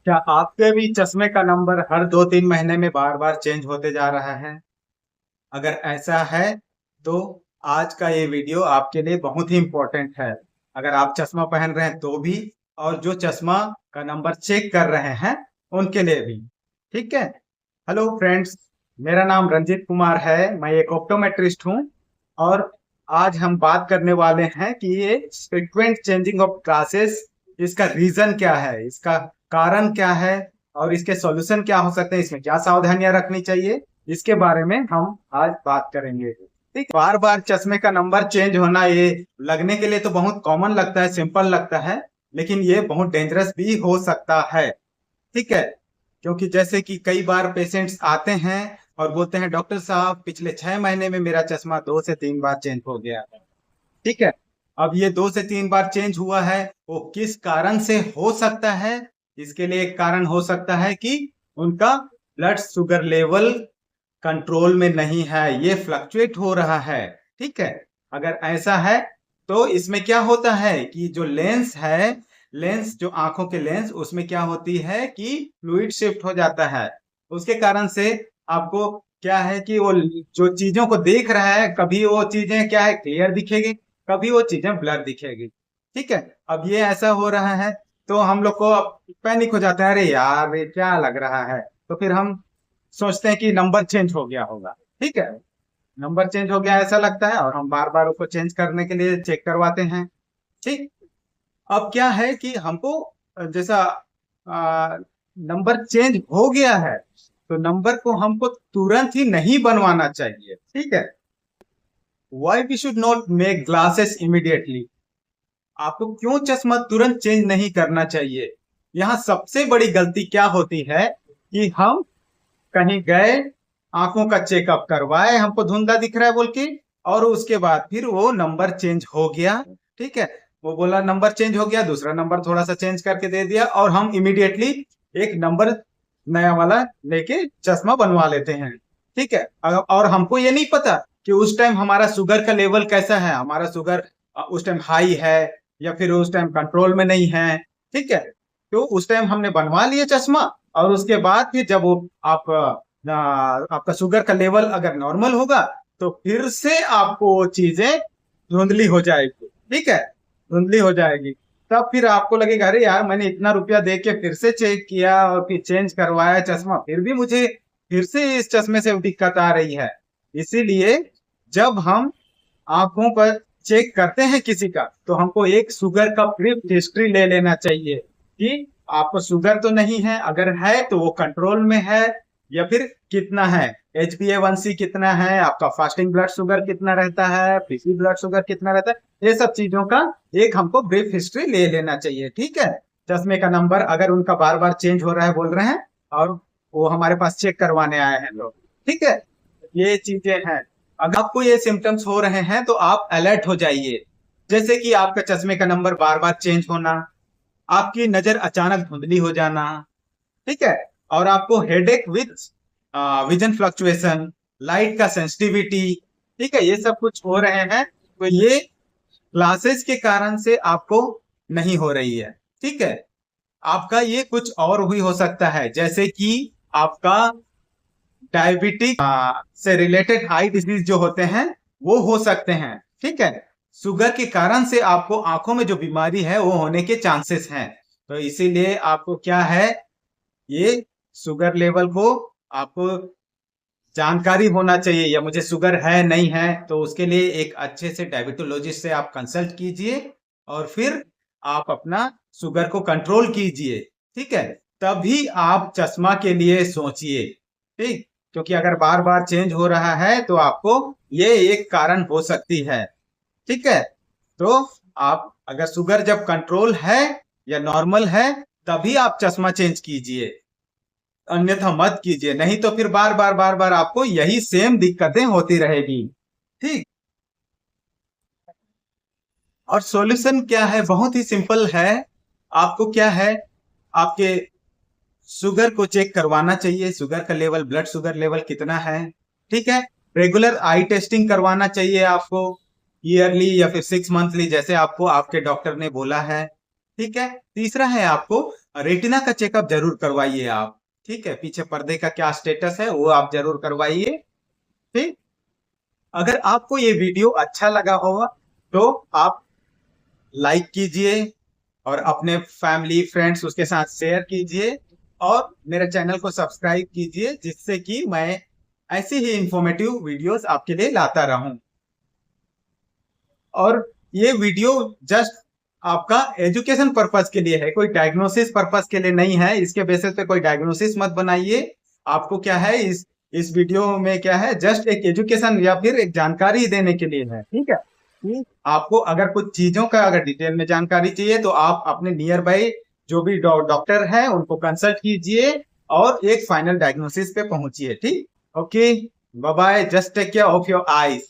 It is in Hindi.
क्या आपके भी चश्मे का नंबर हर 2-3 महीने में बार बार चेंज होते जा रहा है? अगर ऐसा है तो आज का ये वीडियो आपके लिए बहुत ही इम्पोर्टेंट है। अगर आप चश्मा पहन रहे हैं तो भी, और जो चश्मा का नंबर चेक कर रहे हैं उनके लिए भी। ठीक है। हेलो फ्रेंड्स, मेरा नाम रंजीत कुमार है। मैं एक ऑप्टोमेट्रिस्ट हूँ। और आज हम बात करने वाले हैं कि ये फ्रीक्वेंट चेंजिंग ऑफ ग्लासेस, इसका रीजन क्या है, इसका कारण क्या है, और इसके सॉल्यूशन क्या हो सकते हैं, इसमें क्या सावधानियां रखनी चाहिए, इसके बारे में हम आज बात करेंगे। ठीक, बार बार चश्मे का नंबर चेंज होना, ये लगने के लिए तो बहुत कॉमन लगता है, सिंपल लगता है, लेकिन ये बहुत डेंजरस भी हो सकता है। ठीक है। क्योंकि जैसे कि कई बार पेशेंट्स आते हैं और बोलते हैं, डॉक्टर साहब पिछले 6 महीने में मेरा चश्मा 2 से 3 बार चेंज हो गया है। ठीक है। अब ये 2 से 3 बार चेंज हुआ है, वो किस कारण से हो सकता है? इसके लिए एक कारण हो सकता है कि उनका ब्लड शुगर लेवल कंट्रोल में नहीं है, ये फ्लक्चुएट हो रहा है। ठीक है। अगर ऐसा है तो इसमें क्या होता है कि जो लेंस है, लेंस जो आंखों के लेंस, उसमें क्या होती है कि फ्लूइड शिफ्ट हो जाता है। उसके कारण से आपको क्या है कि वो जो चीजों को देख रहा है, कभी वो चीजें क्या है क्लियर दिखेगी, कभी वो चीजें ब्लर दिखेगी। ठीक है। अब ये ऐसा हो रहा है तो हम लोग को पैनिक हो जाता है, अरे यार ये क्या लग रहा है। तो फिर हम सोचते हैं कि नंबर चेंज हो गया होगा। ठीक है। नंबर चेंज हो गया ऐसा लगता है, और हम बार बार उसको चेंज करने के लिए चेक करवाते हैं। ठीक। अब क्या है कि हमको जैसा नंबर चेंज हो गया है, तो नंबर को हमको तुरंत ही नहीं बनवाना चाहिए। ठीक है। Why we should not make glasses immediately. आपको क्यों चश्मा तुरंत चेंज नहीं करना चाहिए? यहाँ सबसे बड़ी गलती क्या होती है कि हम कहीं गए, आंखों का चेकअप करवाए, हमको धुंधला दिख रहा है बोल के, और उसके बाद फिर वो नंबर चेंज हो गया। ठीक है। वो बोला नंबर चेंज हो गया, दूसरा नंबर थोड़ा सा चेंज करके दे दिया, और हम इमीडिएटली एक नंबर नया वाला लेके चश्मा बनवा लेते हैं। ठीक है। और हमको ये नहीं पता कि उस टाइम हमारा शुगर का लेवल कैसा है, हमारा शुगर उस टाइम हाई है या फिर उस टाइम कंट्रोल में नहीं है। ठीक है। तो उस टाइम हमने बनवा लिया चश्मा, और उसके बाद फिर जब वो आप आपका शुगर का लेवल अगर नॉर्मल होगा, तो फिर से आपको वो चीजें धुंधली हो जाएगी। ठीक है। धुंधली हो जाएगी। तब फिर आपको लगेगा, अरे यार मैंने इतना रुपया दे के फिर से चेक किया और फिर चेंज करवाया चश्मा, फिर भी मुझे फिर से इस चश्मे से दिक्कत आ रही है। इसीलिए जब हम आंखों पर चेक करते हैं किसी का, तो हमको एक शुगर का ब्रीफ हिस्ट्री ले लेना चाहिए कि आपको शुगर तो नहीं है, अगर है तो वो कंट्रोल में है या फिर कितना है, HbA1c कितना है, आपका फास्टिंग ब्लड शुगर कितना रहता है, फ्री ब्लड शुगर कितना रहता है, ये सब चीजों का एक हमको ब्रीफ हिस्ट्री ले लेना चाहिए। ठीक है। चश्मे का नंबर अगर उनका बार बार चेंज हो रहा है बोल रहे हैं, और वो हमारे पास चेक करवाने आए हैं लोग। ठीक है। ये चीजें हैं। अगर आपको ये सिम्टम्स हो रहे हैं तो आप अलर्ट हो जाइए। जैसे कि आपका चश्मे का नंबर बार बार चेंज होना, आपकी नजर अचानक धुंधली हो जाना। ठीक है। और आपको headache with vision fluctuation, light का सेंसिटिविटी। ठीक है। ये सब कुछ हो रहे हैं, तो ये क्लासेस के कारण से आपको नहीं हो रही है। ठीक है। आपका ये कुछ और भी हो सकता है, जैसे कि आपका डायबिटिक से रिलेटेड हाई डिजीज जो होते हैं वो हो सकते हैं। ठीक है। शुगर के कारण से आपको आंखों में जो बीमारी है वो होने के चांसेस हैं। तो इसीलिए आपको क्या है, ये शुगर लेवल को आपको जानकारी होना चाहिए, या मुझे शुगर है नहीं है, तो उसके लिए एक अच्छे से डायबिटोलॉजिस्ट से आप कंसल्ट कीजिए, और फिर आप अपना शुगर को कंट्रोल कीजिए। ठीक है। तभी आप चश्मा के लिए सोचिए। ठीक। क्योंकि अगर बार बार चेंज हो रहा है तो आपको ये एक कारण हो सकती है। ठीक है। तो आप अगर शुगर जब कंट्रोल है या नॉर्मल है, तभी आप चश्मा चेंज कीजिए, अन्यथा मत कीजिए, नहीं तो फिर बार बार बार बार आपको यही सेम दिक्कतें होती रहेगी। ठीक। और सॉल्यूशन क्या है, बहुत ही सिंपल है। आपको क्या है, आपके शुगर को चेक करवाना चाहिए, शुगर का लेवल, ब्लड शुगर लेवल कितना है। ठीक है। रेगुलर आई टेस्टिंग करवाना चाहिए आपको, ईयरली या फिर 6 मंथली, जैसे आपको आपके डॉक्टर ने बोला है। ठीक है। तीसरा है आपको रेटिना का चेकअप जरूर करवाइए आप। ठीक है, पीछे पर्दे का क्या स्टेटस है वो आप जरूर करवाइए। ठीक। अगर आपको ये वीडियो अच्छा लगा होगा तो आप लाइक कीजिए और अपने फैमिली फ्रेंड्स उसके साथ शेयर कीजिए और मेरे चैनल को सब्सक्राइब कीजिए, जिससे कि मैं ऐसी ही इंफॉर्मेटिव वीडियोस आपके लिए लाता रहूं। और ये वीडियो जस्ट आपका एजुकेशन पर्पस के लिए है, कोई डायग्नोसिस पर्पस के लिए नहीं है। इसके बेसिस पे कोई डायग्नोसिस मत बनाइए। आपको क्या है, इस वीडियो में क्या है, जस्ट एक एजुकेशन या फिर एक जानकारी देने के लिए है। ठीक है। आपको अगर कुछ चीजों का अगर डिटेल में जानकारी चाहिए तो आप अपने नियर बाई जो भी डॉक्टर है उनको कंसल्ट कीजिए और एक फाइनल डायग्नोसिस पे पहुंचिए। ठीक। Okay, bye bye, just take care of your eyes.